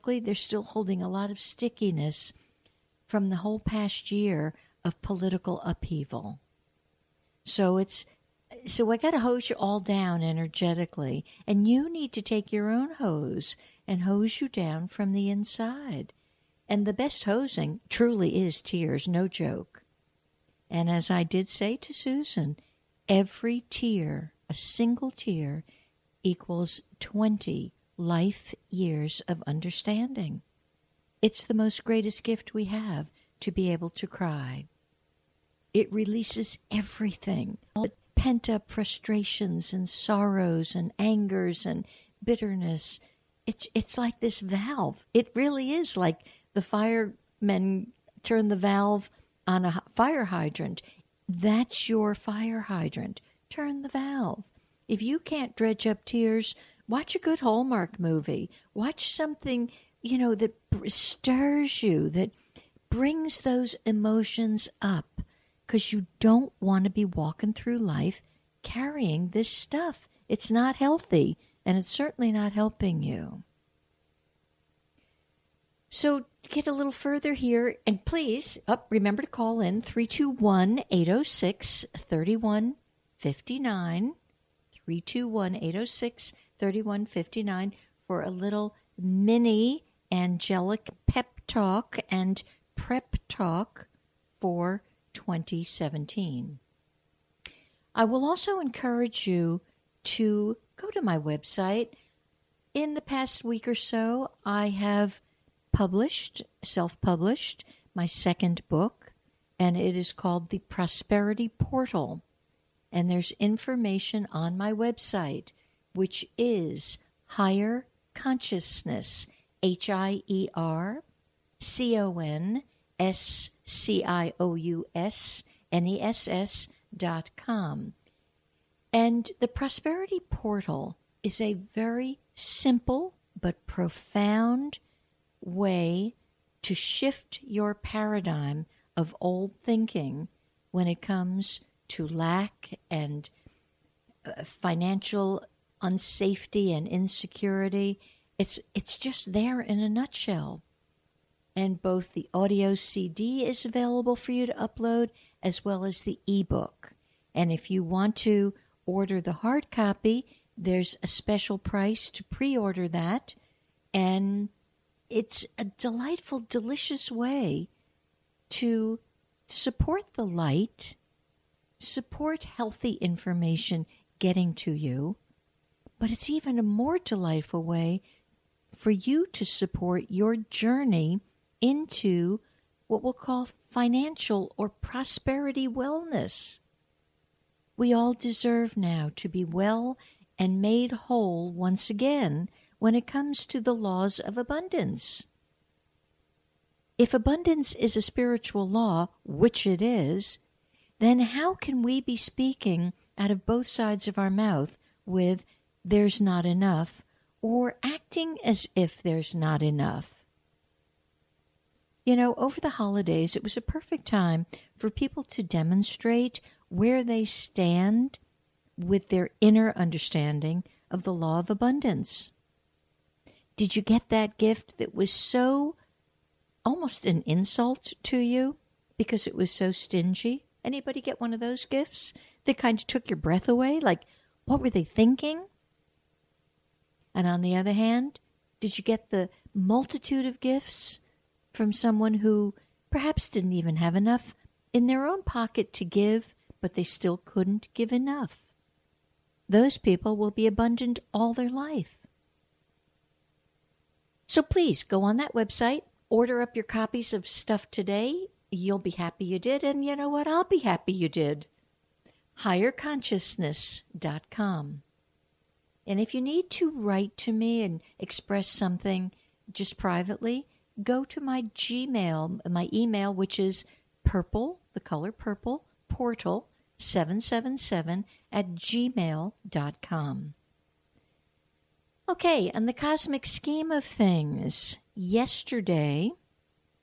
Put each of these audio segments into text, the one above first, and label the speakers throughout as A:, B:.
A: frankly, they're still holding a lot of stickiness from the whole past year of political upheaval. So I got to hose you all down energetically, and you need to take your own hose and hose you down from the inside. And the best hosing truly is tears, no joke. And as I did say to Susan, every tear, a single tear, equals 20 life years of understanding. It's the most greatest gift we have, to be able to cry. It releases everything, all the pent-up frustrations and sorrows and angers and bitterness. It's like this valve. It really is like the firemen turn the valve on a fire hydrant. That's your fire hydrant. Turn the valve. If you can't dredge up tears, watch a good Hallmark movie. Watch something, that stirs you, that brings those emotions up, because you don't want to be walking through life carrying this stuff. It's not healthy, and it's certainly not helping you. So to get a little further here, and please, remember to call in 321-806-3159, 321-806-3159 for a little mini angelic pep talk and prep talk for 2017. I will also encourage you to go to my website. In the past week or so, I have self-published, my second book, and it is called The Prosperity Portal. And there's information on my website, which is Higher Consciousness, HIERCONSCIOUSNESS.com. And the Prosperity Portal is a very simple but profound way to shift your paradigm of old thinking when it comes to lack and financial unsafety and insecurity. It's just there in a nutshell. And both the audio CD is available for you to upload, as well as the ebook. And if you want to order the hard copy, there's a special price to pre-order that. And it's a delightful, delicious way to support the light, support healthy information getting to you, but it's even a more delightful way for you to support your journey into what we'll call financial or prosperity wellness. We all deserve now to be well and made whole once again when it comes to the laws of abundance. If abundance is a spiritual law, which it is, then how can we be speaking out of both sides of our mouth with "there's not enough" or acting as if there's not enough? Over the holidays, it was a perfect time for people to demonstrate where they stand with their inner understanding of the law of abundance. Did you get that gift that was so almost an insult to you because it was so stingy? Anybody get one of those gifts that kind of took your breath away? Like, what were they thinking? And on the other hand, did you get the multitude of gifts from someone who perhaps didn't even have enough in their own pocket to give, but they still couldn't give enough? Those people will be abundant all their life. So please go on that website, order up your copies of stuff today. You'll be happy you did, and you know what? I'll be happy you did. HigherConsciousness.com. And if you need to write to me and express something just privately, go to my Gmail, my email, which is purple, the color purple, portal 777 @gmail.com. Okay, on the cosmic scheme of things, yesterday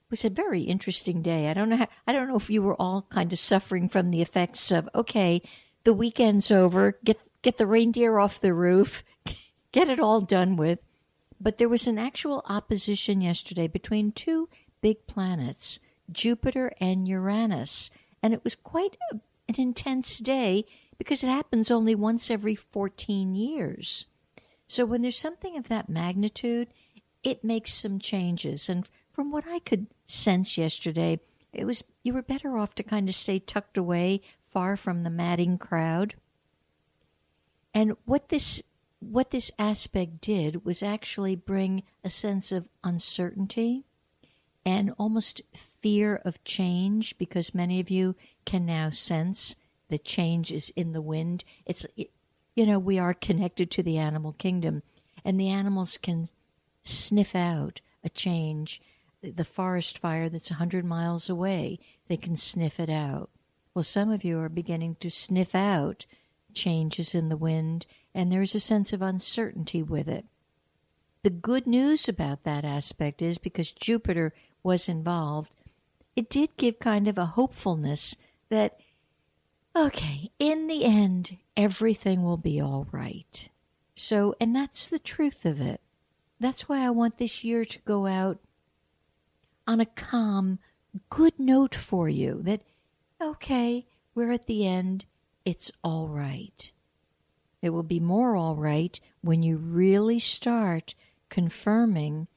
A: was a very interesting day. I don't know if you were all kind of suffering from the effects of, okay, the weekend's over, get the reindeer off the roof, get it all done with. But there was an actual opposition yesterday between two big planets, Jupiter and Uranus. And it was quite an intense day because it happens only once every 14 years. So when there's something of that magnitude, it makes some changes. And from what I could sense yesterday, you were better off to kind of stay tucked away, far from the madding crowd. And what this aspect did was actually bring a sense of uncertainty and almost fear of change, because many of you can now sense that change is in the wind. We are connected to the animal kingdom, and the animals can sniff out a change. The forest fire that's 100 miles away, they can sniff it out. Well, some of you are beginning to sniff out changes in the wind, and there's a sense of uncertainty with it. The good news about that aspect is because Jupiter was involved, it did give kind of a hopefulness that, okay, in the end, everything will be all right. So, and that's the truth of it. That's why I want this year to go out on a calm, good note for you that, okay, we're at the end, it's all right. It will be more all right when you really start confirming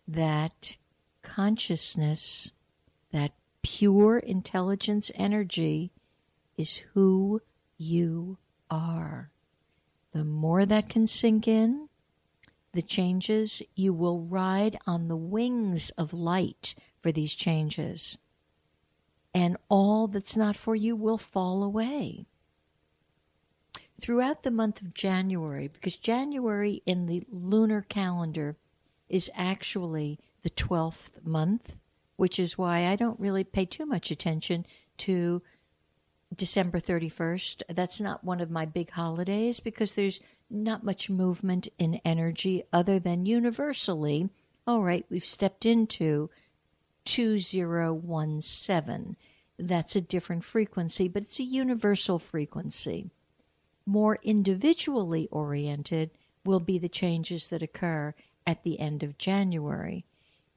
A: that consciousness, that pure intelligence energy is who you are. The more that can sink in, the changes, you will ride on the wings of light for these changes. And all that's not for you will fall away. Throughout the month of January, because January in the lunar calendar is actually the 12th month, which is why I don't really pay too much attention to December 31st. That's not one of my big holidays because there's not much movement in energy other than universally, all right, we've stepped into 2017. That's a different frequency, but it's a universal frequency. More individually oriented will be the changes that occur at the end of January.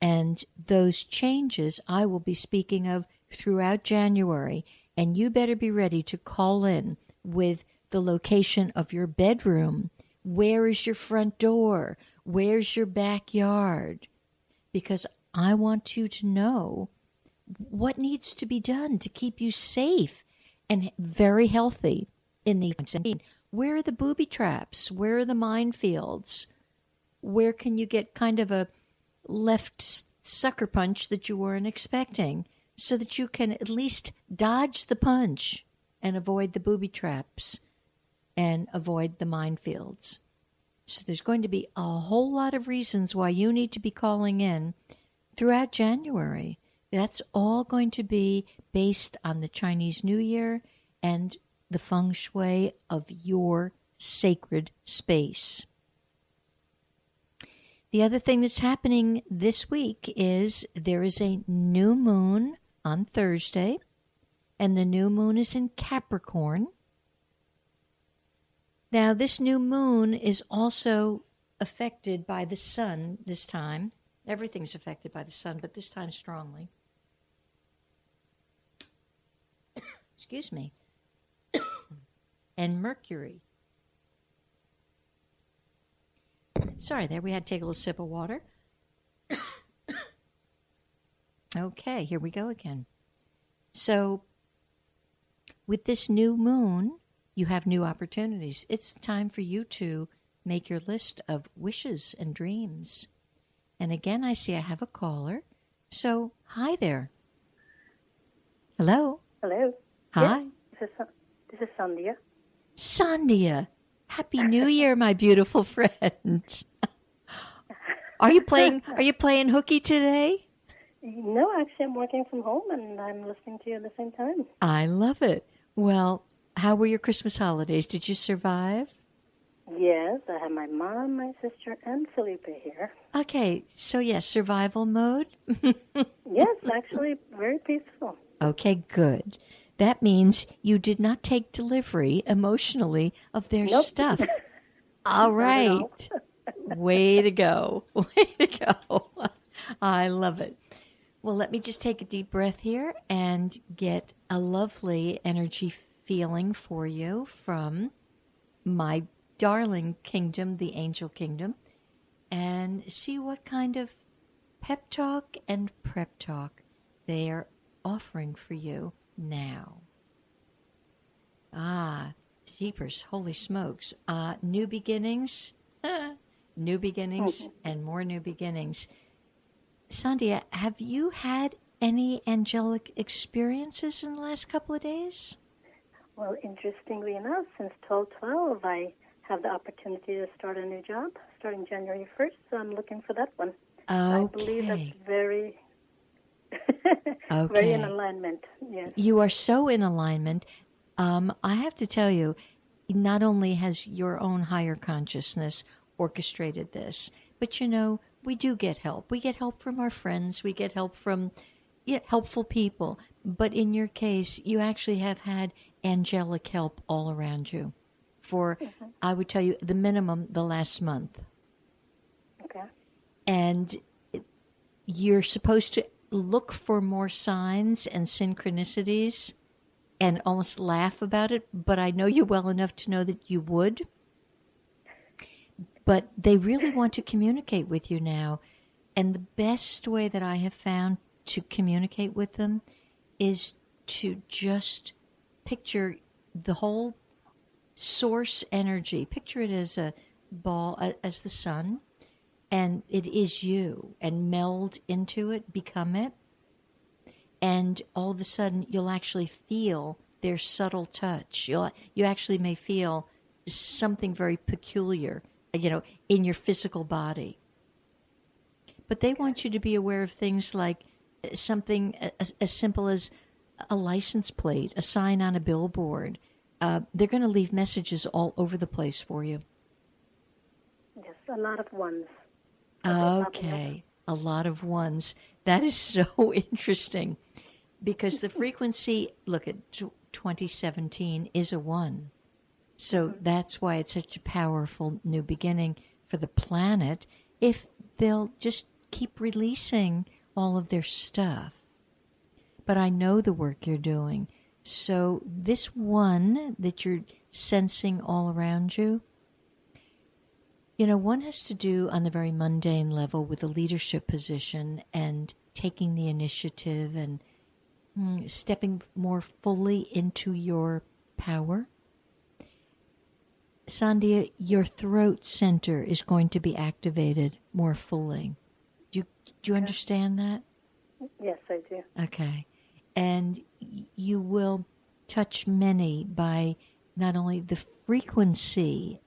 A: And those changes I will be speaking of throughout January. And you better be ready to call in with the location of your bedroom. Where is your front door? Where's your backyard? Because I want you to know what needs to be done to keep you safe and very healthy in the 17. Where are the booby traps? Where are the minefields? Where can you get kind of a left sucker punch that you weren't expecting so that you can at least dodge the punch and avoid the booby traps and avoid the minefields? So there's going to be a whole lot of reasons why you need to be calling in throughout January. That's all going to be based on the Chinese New Year and the feng shui of your sacred space. The other thing that's happening this week is there is a new moon on Thursday, and the new moon is in Capricorn. Now, this new moon is also affected by the sun this time. Everything's affected by the sun, but this time strongly. Excuse me. And Mercury. Sorry, there we had to take a little sip of water. Okay, here we go again. So, with this new moon, you have new opportunities. It's time for you to make your list of wishes and dreams. And again, I see I have a caller. So, hi there. Hello.
B: Hello.
A: Hi.
B: Yes, this is Sandhya.
A: Sandhya. Happy New Year, my beautiful friend. Are you playing hooky today?
B: No, actually, I'm working from home and I'm listening to you at the same time.
A: I love it. Well, how were your Christmas holidays? Did you survive?
B: Yes, I have my mom, my sister, and Felipe here.
A: Okay, so yes, survival mode?
B: Yes, actually, very peaceful.
A: Okay, good. That means you did not take delivery emotionally of their
B: Nope.
A: stuff. All right. Way to go. Way to go. I love it. Well, let me just take a deep breath here and get a lovely energy feeling for you from my darling kingdom, the angel kingdom, and see what kind of pep talk and prep talk they are offering for you now. Jeepers, holy smokes. New beginnings, new beginnings, and more new beginnings. Sandhya, have you had any angelic experiences in the last couple of days?
B: Well, interestingly enough, since 12/12, I have the opportunity to start a new job starting January 1st, so I'm looking for that one.
A: Okay.
B: I believe that's very, very in alignment, yes.
A: You are so in alignment. I have to tell you, not only has your own higher consciousness orchestrated this, but we do get help. We get help from our friends. We get help from helpful people. But in your case, you actually have had angelic help all around you for, I would tell you, the minimum the last month.
B: Okay.
A: And you're supposed to look for more signs and synchronicities and almost laugh about it, but I know you well enough to know that you would. But they really want to communicate with you now. And the best way that I have found to communicate with them is to just picture the whole source energy. Picture it as a ball, as the sun, and it is you, and meld into it, become it. And all of a sudden, you'll actually feel their subtle touch. You actually may feel something very peculiar, in your physical body. But they want you to be aware of things like something as simple as a license plate, a sign on a billboard. They're going to leave messages all over the place for you.
B: Yes, a lot of ones.
A: Okay, a lot of ones. That is so interesting because the frequency, look at 2017 is a 1. So that's why it's such a powerful new beginning for the planet if they'll just keep releasing all of their stuff. But I know the work you're doing. So this one that you're sensing all around you, one has to do on the very mundane level with a leadership position and taking the initiative and stepping more fully into your power. Sandhya, your throat center is going to be activated more fully. Do you understand that?
B: Yes, I do.
A: Okay. And you will touch many by not only the frequency,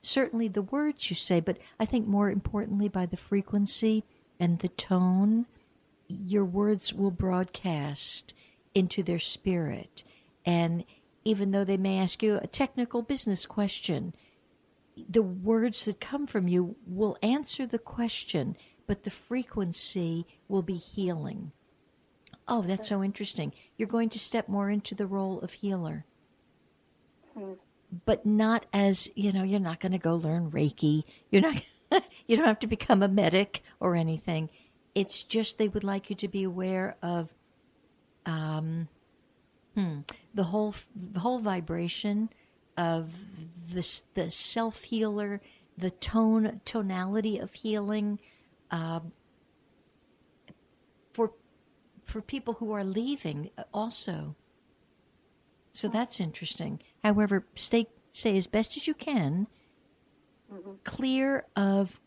A: certainly the words you say, but I think more importantly by the frequency and the tone. Your words will broadcast into their spirit. And even though they may ask you a technical business question, the words that come from you will answer the question, but the frequency will be healing. Oh, that's so interesting. You're going to step more into the role of healer. But not as, you're not going to go learn Reiki. You don't have to become a medic or anything. It's just they would like you to be aware of the whole vibration of the self-healer, the tonality of healing for people who are leaving also. So that's interesting. However, stay as best as you can clear of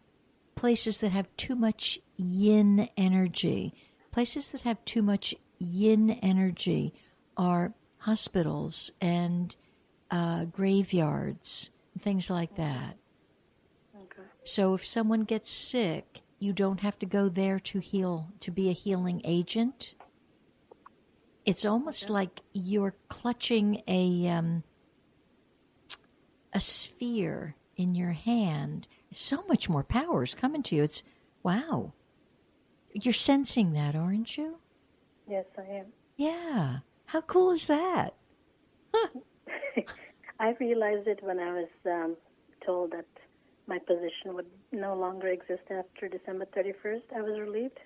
A: places that have too much yin energy. Places that have too much yin energy are hospitals and graveyards, things like that.
B: Okay.
A: So if someone gets sick, you don't have to go there to heal, to be a healing agent. It's almost like you're clutching a sphere in your hand. So much more power is coming to you. It's, wow. You're sensing that, aren't you?
B: Yes, I am.
A: Yeah. How cool is that? Huh.
B: I realized it when I was told that my position would no longer exist after December 31st. I was relieved.